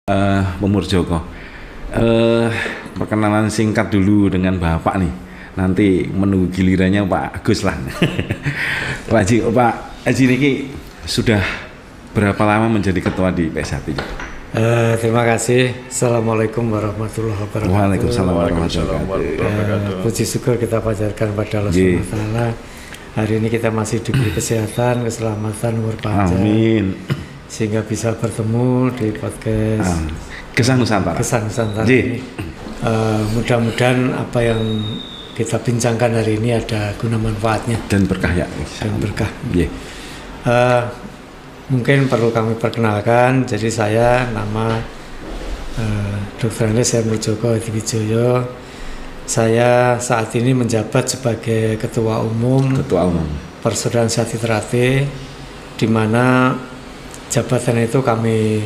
Pemurjoko. Perkenalan singkat dulu dengan Bapak nih. Nanti menunggu gilirannya Pak Agus lah. Pak Haji ini sudah berapa lama menjadi ketua di PS1? Terima kasih. Assalamualaikum warahmatullahi wabarakatuh. Waalaikumsalam warahmatullahi wabarakatuh. Puji syukur kita panjatkan pada Allah Subhanahu wa taala. Hari ini kita masih diberi kesehatan, keselamatan, umur panjang. Amin. Sehingga bisa bertemu di podcast Kesan Nusantara. Kesan Nusantara ini. Mudah-mudahan apa yang kita bincangkan hari ini ada guna manfaatnya dan berkah ya. Dan berkah. Mungkin perlu kami perkenalkan. Jadi saya nama Dr. Andes Murjoko Hadiwijoyo. Saya saat ini menjabat sebagai Ketua Umum Persaudaraan Sehat Trate, di mana jabatan itu kami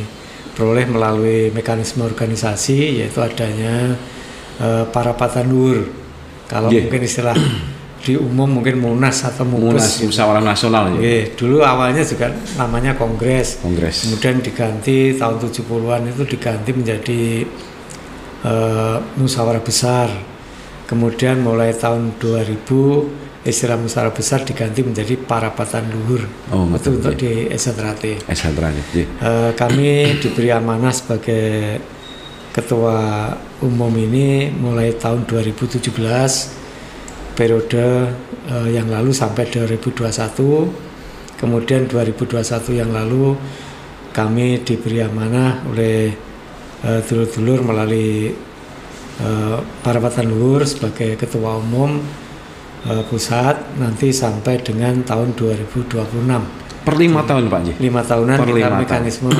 peroleh melalui mekanisme organisasi, yaitu adanya parapatan luhur. Kalau mungkin istilah di umum mungkin Munas atau Mupes. Musyawarah Nasional. Dulu awalnya juga namanya Kongres. Kemudian diganti tahun 70-an itu diganti menjadi Musyawarah Besar. Kemudian mulai tahun 2000 istilah musyawarah besar diganti menjadi parapatan luhur. Itu untuk di Trate. Kami diberi amanah sebagai ketua umum ini mulai tahun 2017, periode yang lalu sampai 2021. Kemudian 2021 yang lalu kami diberi amanah oleh dulur-dulur melalui parapatan luhur sebagai ketua umum pusat nanti sampai dengan tahun 2026. Per 5 tahun Pak Ji? 5 tahunan kita mekanisme.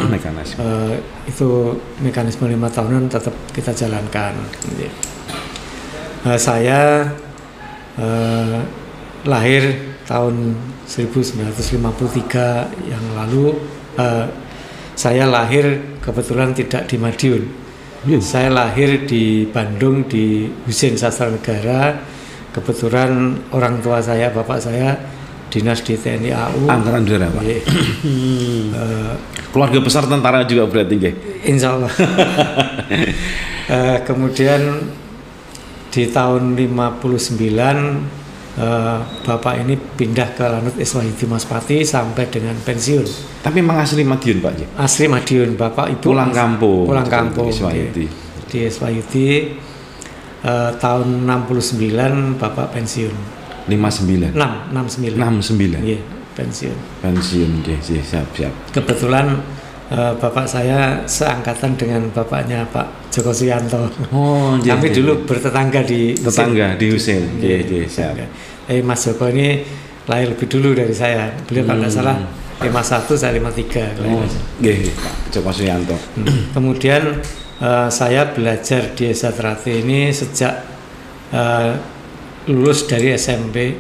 Itu mekanisme 5 tahunan tetap kita jalankan. Saya lahir tahun 1953 yang lalu. Saya lahir kebetulan tidak di Madiun. Saya lahir di Bandung di Husein Sastra Negara. Kebetulan orang tua saya, bapak saya dinas di TNI AU. Angkatan Udara, Pak. Keluarga besar tentara juga berarti, nggih. Insya Allah. Kemudian di tahun 59 bapak ini pindah ke Lanut Iswahyudi Maspati sampai dengan pensiun. Tapi memang asli Madiun, Pak Ji? Asli Madiun, bapak ibu pulang kampung di Iswahyudi. Tahun 69 bapak pensiun. 69. 69. Iya, pensiun. Siap. Kebetulan bapak saya seangkatan dengan bapaknya Pak Joko Suyanto. Kami dulu bertetangga di Husein. Siap. Mas Joko ini lahir lebih dulu dari saya. Beliau kalau tidak salah 51, saya 53. Pak Joko Suyanto. Kemudian saya belajar di Trate ini sejak lulus dari SMP.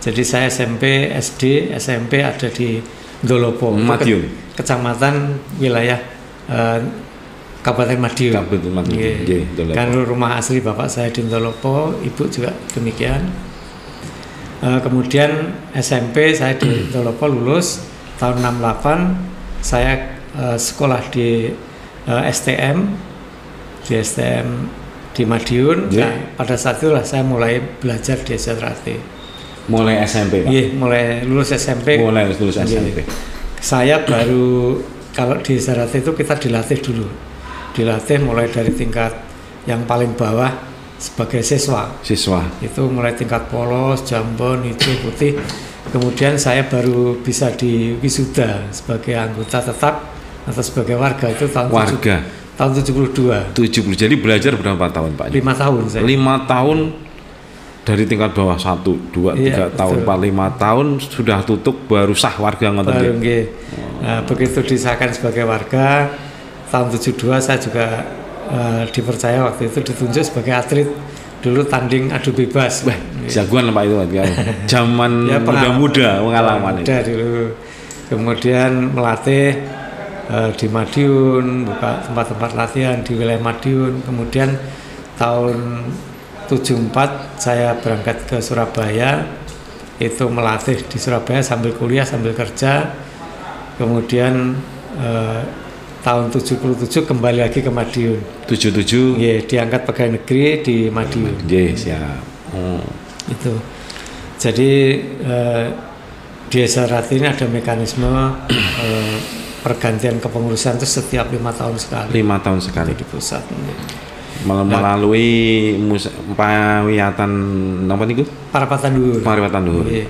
Jadi saya SMP, SD, SMP ada di Ndolopo, Madiun, kecamatan wilayah Kabupaten Madiun. Kan rumah asli bapak saya di Ndolopo, ibu juga demikian. Kemudian SMP saya di Ndolopo lulus tahun 68. Saya sekolah di STM di Madiun. Nah, pada saat itulah saya mulai belajar di Trate. Mulai SMP, Pak? Iya, mulai lulus SMP. Saya baru, kalau di Trate itu kita dilatih dulu. Dilatih mulai dari tingkat yang paling bawah sebagai siswa. Itu mulai tingkat polos, jambon, hijau, putih. Kemudian saya baru bisa diwisuda sebagai anggota tetap atau sebagai warga itu tahun 72. Jadi belajar berapa tahun, Pak? 5 tahun saya. 5 tahun dari tingkat bawah 1, 2, 3 tahun, 4, 5 tahun sudah tutup baru sah warga ngoten nggih. Nah, begitu disahkan sebagai warga tahun 72 saya juga dipercaya waktu itu ditunjuk sebagai atlet. Dulu tanding adu bebas. Jagoan Pak itu zaman muda-muda pengalaman itu. Dulu. Kemudian melatih di Madiun, buka tempat-tempat latihan di wilayah Madiun. Kemudian tahun 74 saya berangkat ke Surabaya, itu melatih di Surabaya sambil kuliah sambil kerja. Kemudian tahun 77 kembali lagi ke Madiun. 77. Iya, diangkat pegawai negeri di Madiun. Nggih, siap. Itu. Jadi di SRT ini ada mekanisme pergantian kepengurusan itu setiap 5 tahun sekali. 5 tahun sekali di pusat. melalui pawiyatan apa niku? Parapatan Dhuwur. Parapatan Dhuwur. Iya.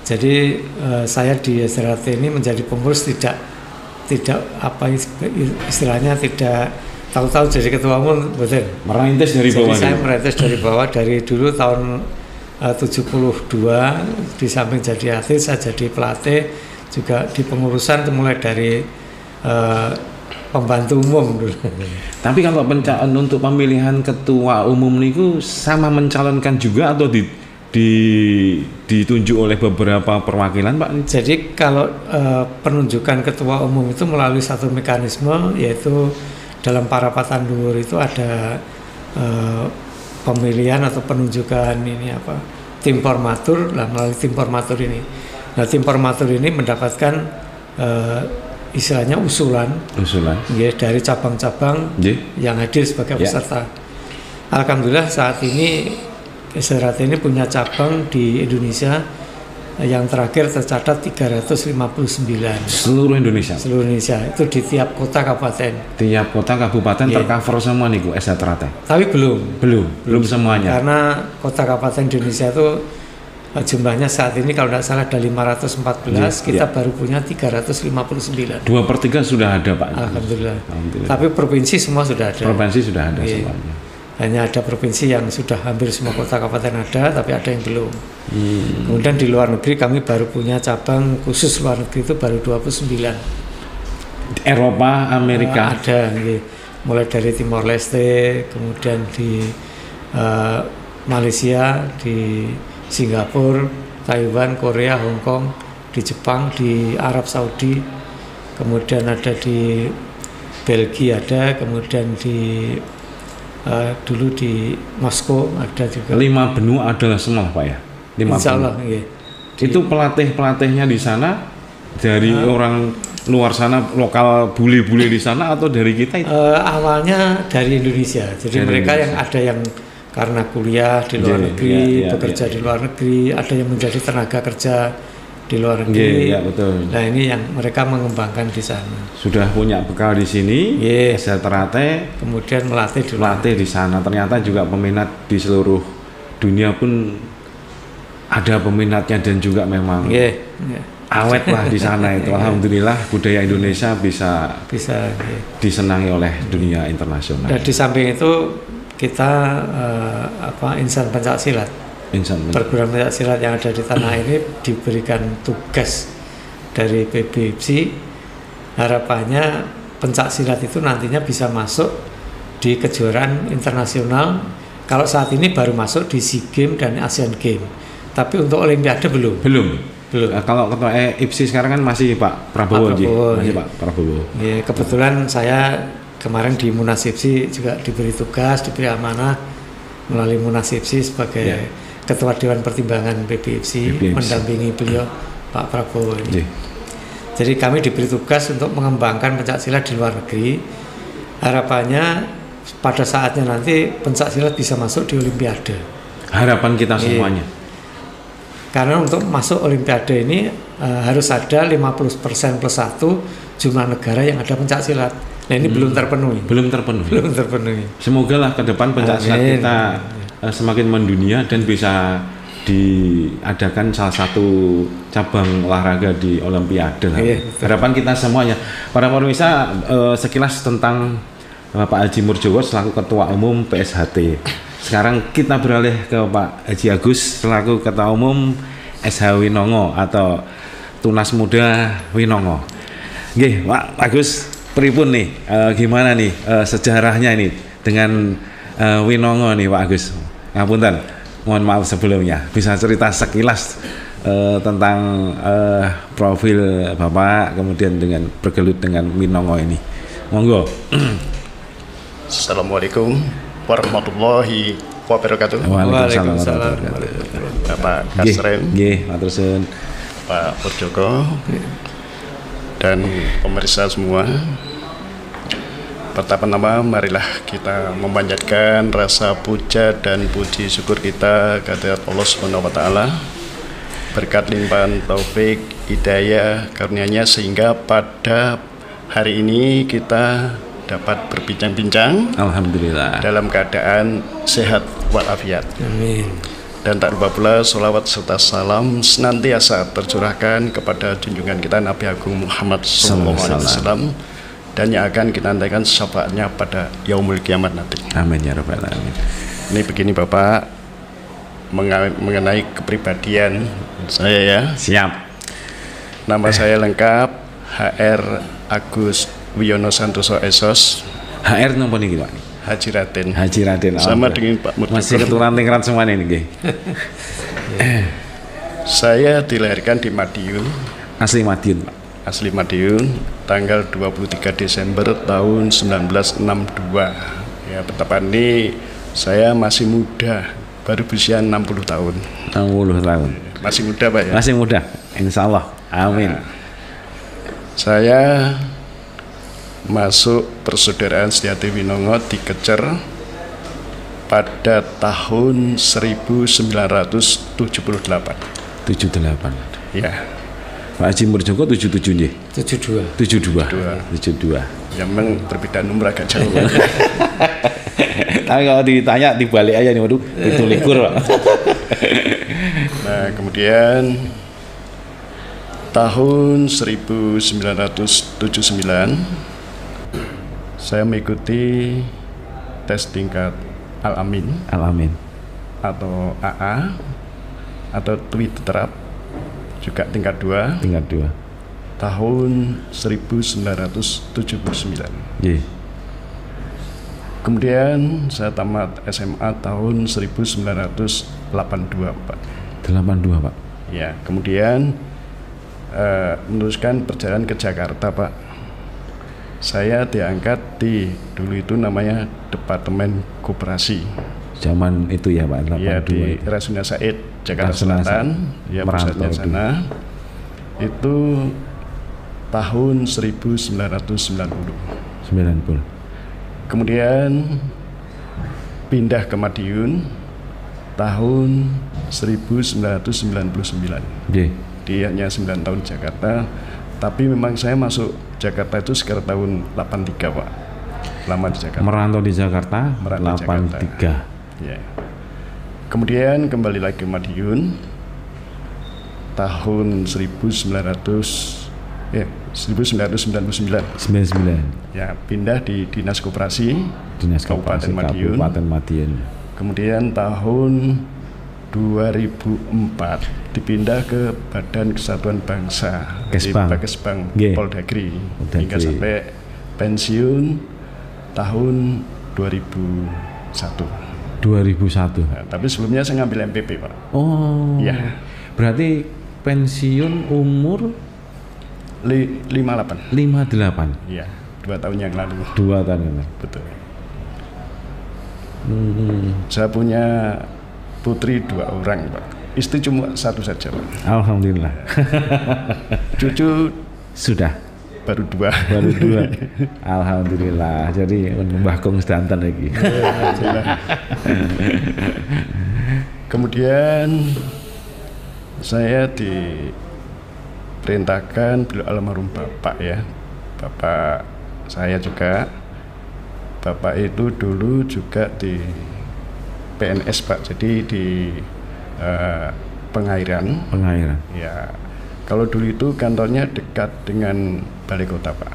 Jadi saya di SRT ini menjadi pengurus tidak apa istilahnya tidak tahu-tahu jadi ketua umum, betul. Merintis dari bawah. Jadi saya merintis dari bawah dari dulu tahun 72 di samping jadi atlet saya jadi pelatih juga di pengurusan mulai dari pembantu umum dulu. Tapi kalau untuk pemilihan ketua umum niku sama mencalonkan juga atau ditunjuk oleh beberapa perwakilan, Pak? Jadi kalau penunjukan ketua umum itu melalui satu mekanisme, yaitu dalam Parapatan Dhuwur itu ada pemilihan atau penunjukan ini apa tim formatur. Nah, melalui tim formatur ini, nah tim formatur ini mendapatkan istilahnya usulan ya, dari cabang-cabang yang hadir sebagai peserta. Alhamdulillah saat ini SRT ini punya cabang di Indonesia yang terakhir tercatat 359. Seluruh Indonesia. Seluruh Indonesia itu di tiap kota kabupaten. Tiap kota kabupaten tercover semua nih Bu SRT. Tapi belum semuanya. Karena kota kabupaten di Indonesia itu jumlahnya saat ini kalau tidak salah ada 514, kita baru punya 359. 2/3 sudah ada, Pak. Alhamdulillah. Tapi provinsi semua sudah ada. Provinsi sudah ada semuanya. Hanya ada provinsi yang sudah hampir semua kota kabupaten ada, tapi ada yang belum. Kemudian di luar negeri kami baru punya cabang khusus luar negeri itu baru 29. Eropa, Amerika ada, mulai dari Timor Leste, kemudian di Malaysia, di Singapura, Taiwan, Korea, Hong Kong, di Jepang, di Arab Saudi, kemudian ada di Belgia ada, kemudian di dulu di Moskow ada juga. 5 benua adalah semua, Pak ya? 5 Insya Allah, iya. Itu pelatihnya di sana dari orang luar sana, lokal bule-bule di sana atau dari kita itu? Awalnya dari Indonesia. Jadi dari mereka Indonesia. Yang ada yang karena kuliah di luar negeri, bekerja di luar negeri, ada yang menjadi tenaga kerja di luar negeri. Betul. Nah ini yang mereka mengembangkan di sana. Sudah punya bekal di sini, SRT, kemudian melatih di sana. Ternyata juga peminat di seluruh dunia pun ada peminatnya dan juga memang awet lah di sana itu. Alhamdulillah budaya Indonesia bisa disenangi oleh dunia internasional. Dan di samping itu kita insan pencaksilat. Perguruan pencaksilat yang ada di tanah ini diberikan tugas dari PBFC. Harapannya pencaksilat itu nantinya bisa masuk di kejuaraan internasional. Kalau saat ini baru masuk di SEA Games dan Asian Games, tapi untuk Olimpiade belum. Kalau ketua IPSI sekarang kan masih Pak Prabowo. Pak Prabowo. Ya, kebetulan saya kemarin di Munas IPSI juga diberi tugas, diberi amanah melalui Munas IPSI sebagai Ketua Dewan Pertimbangan PBFC, mendampingi beliau Pak Prabowo ini. Jadi kami diberi tugas untuk mengembangkan pencaksilat di luar negeri. Harapannya pada saatnya nanti pencaksilat bisa masuk di Olimpiade. Harapan kita semuanya. Karena untuk masuk Olimpiade ini harus ada 50% plus 1 jumlah negara yang ada pencaksilat. Nah ini belum terpenuhi. Semoga lah ke depan pencaksilat kita semakin mendunia dan bisa diadakan salah satu cabang olahraga di Olimpiade. Harapan kita semuanya. Para pemirsa, sekilas tentang Pak Haji Murjowo selaku Ketua Umum PSHT. Sekarang kita beralih ke Pak Haji Agus selaku Ketua Umum SH Winongo atau Tunas Muda Winongo. Nggih, Pak Agus, pripun nih? Gimana nih sejarahnya ini dengan Winongo nih Pak Agus? Ngapunten, mohon maaf sebelumnya. Bisa cerita sekilas tentang profil Bapak kemudian dengan bergelut dengan Winongo ini. Monggo. Assalamualaikum warahmatullahi wabarakatuh. Waalaikumsalam. Bapak Kasrem, matur suwun. Pak Murjogo dan pemirsa semua. Pertama-tama marilah kita memanjatkan rasa puja dan puji syukur kita kehadirat Allah Subhanahu wa taala. Berkat limpahan taufik, hidayah, karunia-Nya sehingga pada hari ini kita dapat berbincang-bincang. Alhamdulillah. Dalam keadaan sehat walafiat. Amin. Dan tak lupa pula sholawat serta salam senantiasa tercurahkan kepada junjungan kita Nabi Agung Muhammad SAW. Dan yang akan kita nantikan syafaatnya pada yaumul kiamat nanti. Amin ya rabbal alamin. Ini begini Bapak, mengenai kepribadian saya ya. Siap. Nama saya lengkap HR Agus Wiono Santoso Esos. HR nomor ini Pak? Haji Raden. Haji Raden. Sama dengan Pak Murti. Masih keturunan tingkat semuanya ini nggih. Saya dilahirkan di Madiun. Asli Madiun Pak. Asli Madiun, tanggal 23 Desember tahun 1962. Ya, betapa ini saya masih muda, baru berusia 60 tahun. 60 tahun. Masih muda Pak ya? Masih muda, insya Allah. Amin. Nah, saya masuk Persaudaraan Setiati Winongo di Kecer pada tahun 1978. 78. Ya. Pak Haji Murjoko 77 nggih. 72. 72. Ya memang perbedaan umur agak jauh. Tapi kalau ditanya dibalik aja nih, waduh, itu likur Pak. Nah, kemudian tahun 1979 saya mengikuti tes tingkat Al-Amin atau AA atau TWI terap, juga tingkat 2 tahun 1979. Iya. Kemudian saya tamat SMA tahun 1982 Pak. 82 Pak. Ya, kemudian meneruskan perjalanan ke Jakarta Pak. Saya diangkat di dulu itu namanya Departemen Koperasi. Zaman itu ya Pak. 82 ya di itu. Rasuna Said, Jakarta Rasuna Selatan. Ya pusatnya sana. Itu tahun 1990. Kemudian pindah ke Madiun tahun 1999. Dia hanya 9 tahun di Jakarta, tapi memang saya masuk Jakarta itu sekitar tahun 83 Pak. Lama di Jakarta. Merantau di Jakarta 83. Ya. Kemudian kembali lagi ke Madiun tahun 1999. Ya, pindah di Dinas Koperasi Kabupaten Madiun. Kemudian tahun 2004 dipindah ke Badan Kesatuan Bangsa di Pakesbang Poldagri hingga sampai pensiun tahun 2001. Nah, tapi sebelumnya saya ngambil MPP Pak. Oh. Ya. Berarti pensiun umur 58. Iya, 2 tahun yang lalu. 2 tahun yang lalu. Betul. Saya punya putri 2 orang Pak. Istri cuma 1 saja Pak. Alhamdulillah. Cucu sudah baru 2. Alhamdulillah. Jadi Mbah Kong sedanten lagi. Kemudian saya diperintahkan beliau almarhum Bapak ya. Bapak saya juga. Bapak itu dulu juga di PNS Pak. Jadi di Pengairan. Ya. Kalau dulu itu kantornya dekat dengan Balai Kota Pak.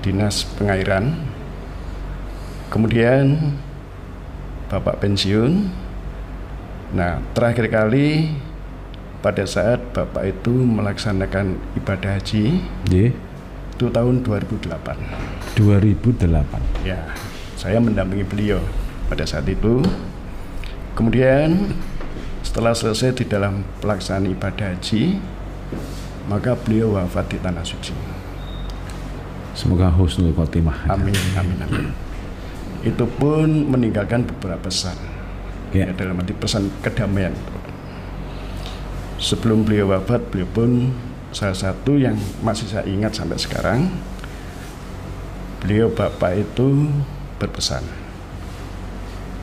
Dinas Pengairan. Kemudian Bapak pensiun. Nah, terakhir kali pada saat Bapak itu melaksanakan ibadah haji, itu tahun 2008. Ya, saya mendampingi beliau pada saat itu. Kemudian setelah selesai di dalam pelaksanaan ibadah haji, maka beliau wafat di Tanah Suci. Semoga husnul khotimah. Amin. Itu pun meninggalkan beberapa pesan. Ya, dalam arti pesan kedamaian. Sebelum beliau wafat, beliau pun salah satu yang masih saya ingat sampai sekarang, beliau Bapak itu berpesan,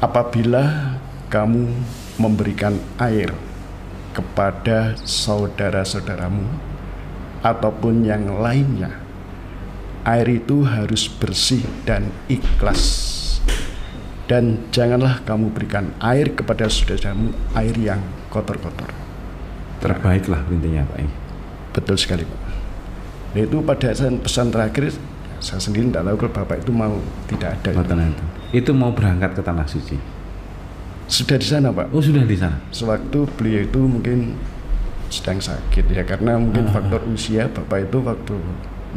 apabila kamu memberikan air kepada saudara-saudaramu ataupun yang lainnya, air itu harus bersih dan ikhlas. Dan janganlah kamu berikan air kepada saudaramu air yang kotor-kotor. Terbaiklah intinya Pak. Betul sekali Pak. Nah, itu pada pesan terakhir saya sendiri tidak tahu kalau Bapak itu mau tidak ada. Itu mau berangkat ke Tanah Suci. Sudah di sana Pak. Oh sudah di sana. Sewaktu beliau itu mungkin sedang sakit ya, karena mungkin faktor usia. Bapak itu waktu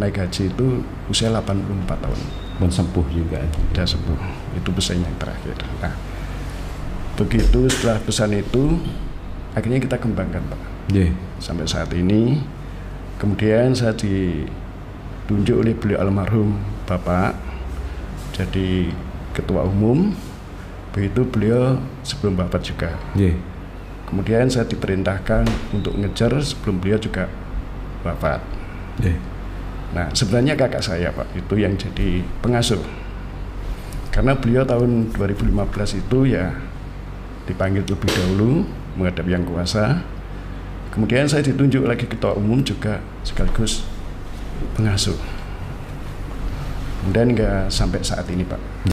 naik haji itu usia 84 tahun. Dan sembuh juga. Sudah sembuh. Itu pesan yang terakhir. Nah, begitu setelah pesan itu akhirnya kita kembangkan Pak. Yeah. Sampai saat ini. Kemudian saya ditunjuk oleh beliau almarhum Bapak jadi ketua umum. Begitu beliau sebelum Bapak juga. Yeah. Kemudian saya diperintahkan untuk ngejar sebelum beliau juga wafat. Yeah. Nah, sebenarnya kakak saya Pak itu yang jadi pengasuh. Karena beliau tahun 2015 itu ya dipanggil lebih dahulu menghadap Yang Kuasa. Kemudian saya ditunjuk lagi ketua umum juga sekaligus pengasuh. Dan nggak sampai saat ini Pak.